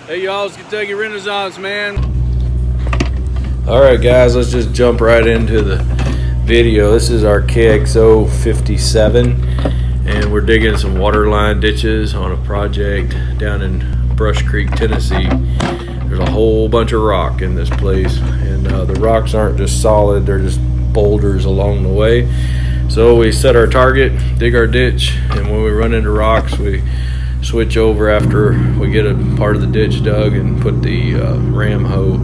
Hey y'all, it's Kentucky Renaissance, man. Alright guys, let's just jump right into the video. This is our KXO 57 and we're digging some waterline ditches on a project down in Brush Creek, Tennessee. There's a whole bunch of rock in this place, and the rocks aren't just solid, they're just boulders along the way. So we set our target, dig our ditch, and when we run into rocks we switch over after we get a part of the ditch dug and put the ram hoe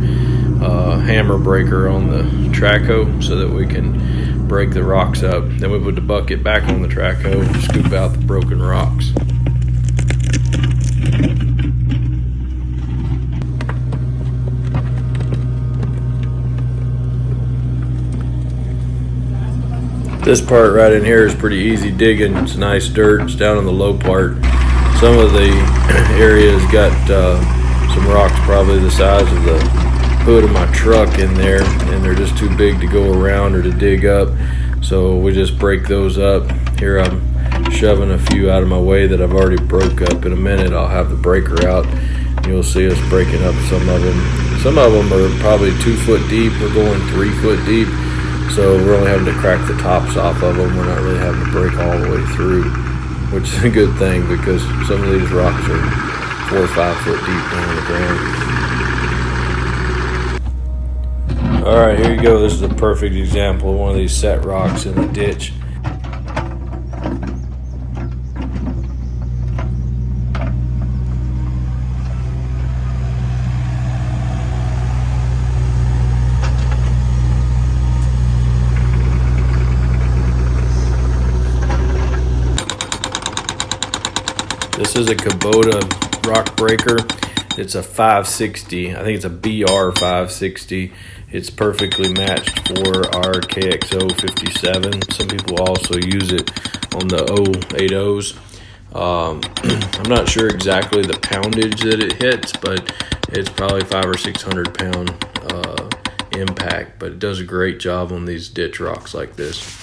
hammer breaker on the track hoe so that we can break the rocks up. Then we put the bucket back on the track hoe and scoop out the broken rocks. This part right in here is pretty easy digging. It's nice dirt. It's down on the low part. Some of the areas got some rocks probably the size of the hood of my truck in there, and they're just too big to go around or to dig up. So we just break those up. Here I'm shoving a few out of my way that I've already broke up. In a minute I'll have the breaker out. You'll see us breaking up some of them. Some of them are probably 2 foot deep. We're going 3 foot deep. So we're only having to crack the tops off of them. We're not really having to break all the way through, which is a good thing because some of these rocks are 4 or 5 foot deep down the ground. All right, here you go. This is a perfect example of one of these set rocks in a ditch. This is a Kubota rock breaker. It's a 560. I think it's a BR560. It's perfectly matched for our KXO 57. Some people also use it on the 080s. I'm not sure exactly the poundage that it hits, but it's probably 500 or 600 pound impact. But it does a great job on these ditch rocks like this.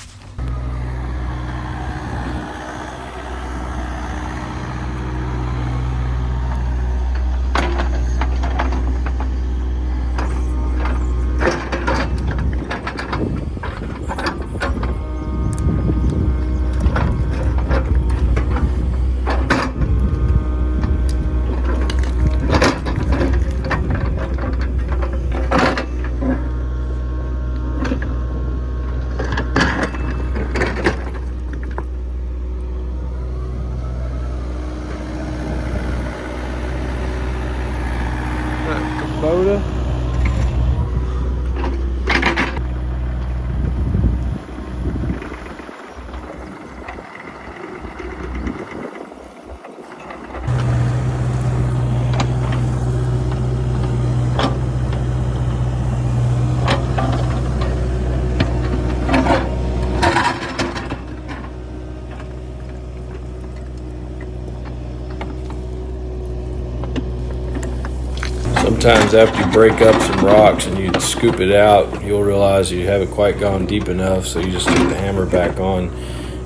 Kubota. Sometimes after you break up some rocks and you scoop it out, you'll realize you haven't quite gone deep enough, so you just take the hammer back on,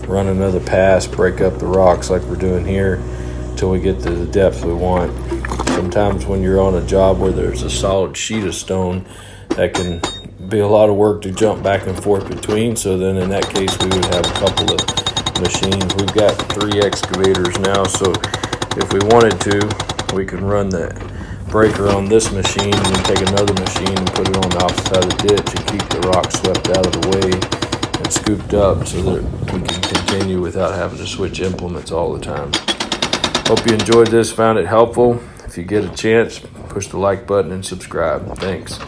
run another pass, break up the rocks like we're doing here until we get to the depth we want. Sometimes when you're on a job where there's a solid sheet of stone, that can be a lot of work to jump back and forth between, so then in that case we would have a couple of machines. We've got 3 excavators now, so if we wanted to, we can run the breaker on this machine and then take another machine and put it on the opposite side of the ditch and keep the rock swept out of the way and scooped up so that we can continue without having to switch implements all the time. Hope you enjoyed this, found it helpful. If you get a chance, push the like button and subscribe. Thanks.